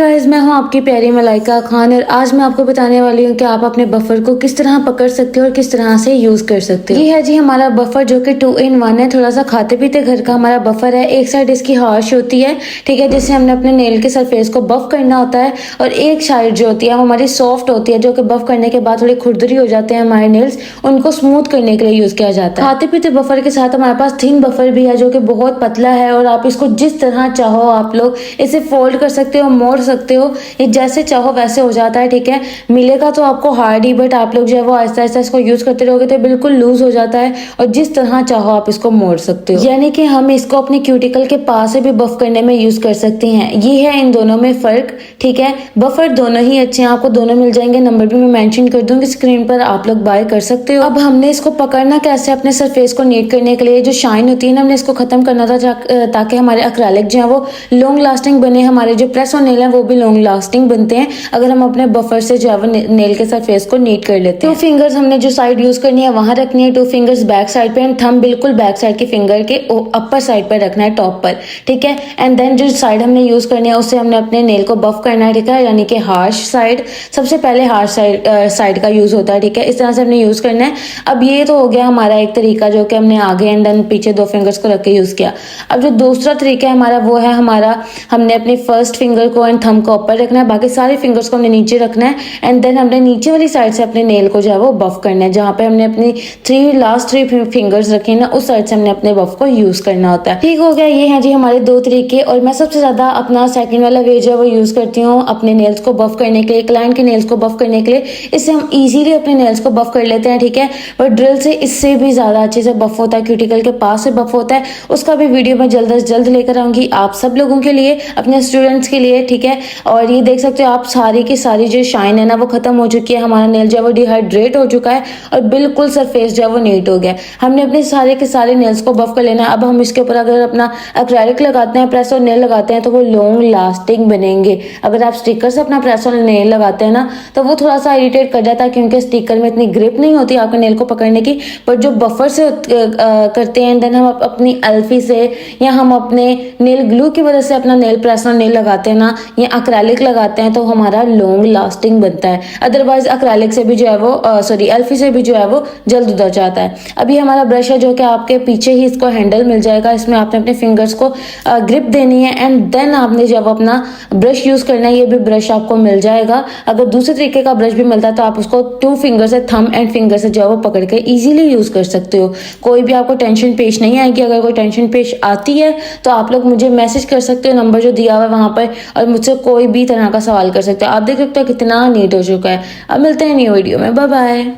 Guys, मैं हूं आपकी प्यारी मलाइका खान और आज मैं आपको बताने वाली हूं कि आप अपने बफर को किस तरह पकड़ सकते हो और किस तरह से यूज कर सकते हो। ये है जी हमारा बफर जो कि 2 in 1 है। थोड़ा सा खाते पीते घर का हमारा बफर है। एक साइड इसकी हार्श होती है, ठीक है, जिससे हमने अपने नेल के सरफेस को बफ करना होता है, और एक साइड जो होती है वो हमारी सॉफ्ट होती है, जो कि बफ करने के बाद थोड़ी खुरदरी हो जाते हैं हमारे नेल्स, उनको स्मूथ करने के लिए यूज किया जाता है। खाते पीते बफर के साथ हमारे पास थिन बफर भी है जो कि बहुत पतला है, और आप इसको जिस तरह चाहो आप लोग इसे फोल्ड कर सकते हो, मोड़ सकते हो, ये जैसे चाहो वैसे हो जाता है, ठीक है। मिलेगा तो आपको हार्ड ही, बट आप लोग जो है वो आहिस्ता आहिस्ता इसको यूज करते रहोगे तो बिल्कुल लूज हो जाता है, और जिस तरह चाहो आप इसको मोड़ सकते हो। यानी कि हम इसको अपने क्यूटिकल के पास से भी बफ करने में यूज कर सकते हैं। ये है इन दोनों में फर्क, ठीक है। बफर दोनों ही अच्छे हैं, आपको दोनों मिल जाएंगे, नंबर भी मैं मेंशन कर दूंगी स्क्रीन पर, आप लोग बाय कर सकते हो। अब हमने इसको पकड़ना कैसे अपने सरफेस को नीट करने के लिए, जो शाइन होती है ना, हमने इसको खत्म करना था ताकि हमारे एक्रेलिक जो है वो लॉन्ग लास्टिंग बने, हमारे जो प्रेस ऑन नेल है वो भी लॉन्ग लास्टिंग बनते हैं अगर हम अपने बफर से जो है वो नेल के सरफेस को नीट कर लेते हैं। 2 फिंगर्स हमने जो साइड यूज करनी है वहां रखनी है, 2 फिंगर्स बैक साइड पे, एंड थंब बिल्कुल बैक साइड के फिंगर के अपर साइड पर रखना है, टॉप पर, ठीक है। एंड देन जो साइड हमने यूज करनी है उससे हमने अपने नेल को बफ करना है, ठीक है, यानी कि हार्श साइड। सबसे पहले हार्श साइड का यूज होता है, ठीक है, इस तरह से हमने यूज करना है। अब ये तो हो गया हमारा एक तरीका जो कि हमने आगे एंड देन पीछे 2 फिंगर्स को रख के यूज किया। अब जो दूसरा तरीका है हमारा वो है हमारा, हमने अपनी फर्स्ट फिंगर को एंड थंब को ऊपर रखना है, बाकी सारे फिंगर्स को हमने नीचे रखना है, एंड देन हमने नीचे वाली साइड से अपने नेल को जो है वो बफ करना है, जहां पे हमने अपनी लास्ट 3 फिंगर्स रखे ना, उस साइड से हमने अपने बफ को यूज करना होता है। ठीक हो गया, ये है जी हमारे 2 तरीके, और मैं सबसे ज्यादा अपना सेकंड वाला वे जो है वो यूज करती हूँ अपने नेल्स को बफ करने के लिए, क्लाइंट के नेल्स को बफ करने के लिए। इससे हम इजीली अपने नेल्स को बफ कर लेते हैं, ठीक है, पर ड्रिल से इससे भी ज्यादा अच्छे से बफ होता है, क्यूटिकल के पास से बफ होता है। उसका भी वीडियो मैं जल्द से जल्द लेकर आऊंगी आप सब लोगों के लिए, अपने स्टूडेंट्स के लिए, ठीक है। और ये देख सकते हो आप, सारी की सारी जो शाइन है ना वो खत्म हो चुकी है, हमारा नेल जो है वो डिहाइड्रेट हो चुका है और बिल्कुल सरफेस जो है वो नीट हो गया। हमने अपने सारे के सारे नेल्स को बफ कर लेना है। अब हम इसके ऊपर अगर अपना एक्रेलिक लगाते हैं, प्रेस और नेल लगाते हैं, तो वो लॉन्ग लास्टिंग बनेंगे। अगर आप स्टिकर से अपना प्रेस और नेल लगाते हैं ना तो वो थोड़ा सा इरिटेट कर जाता है, क्योंकि स्टिकर में इतनी ग्रिप नहीं होती आपके नेल को पकड़ने की। बट जो बफर से करते हैं, देन हम अपनी अल्फी से या हम अपने नेल ग्लू की वजह से अपना नेल प्रेस और नेल लगाते हैं ना, या एक्रेलिक लगाते हैं, तो हमारा लॉन्ग लास्टिंग बनता है। अदरवाइज एक्रेलिक से भी जो है वो अल्फी से भी जो है वो जल्द उतर जाता है। अभी हमारा ब्रश है जो कि आपके पीछे ही इसको हैंडल मिल जाएगा, इसमें आपने अपने फिंगर्स को ग्रिप देनी है, एंड देन आपने जब अपना ब्रश यूज करना है, ये भी ब्रश आपको मिल जाएगा। अगर दूसरे तरीके का ब्रश भी मिलता है तो आप उसको 2 फिंगर से, थंब एंड फिंगर से जो है वो पकड़ के इजीली यूज कर सकते हो। कोई भी आपको टेंशन पेश नहीं आएगी। अगर कोई टेंशन पेश आती है तो आप लोग मुझे मैसेज कर सकते हो, नंबर जो दिया हुआ है वहां पर, और मुझसे कोई भी तरह का सवाल कर सकते हो। आप देख सकते हो कितना नीट हो चुका है। अब मिलते हैं न्यू वीडियो में, बाय बाय।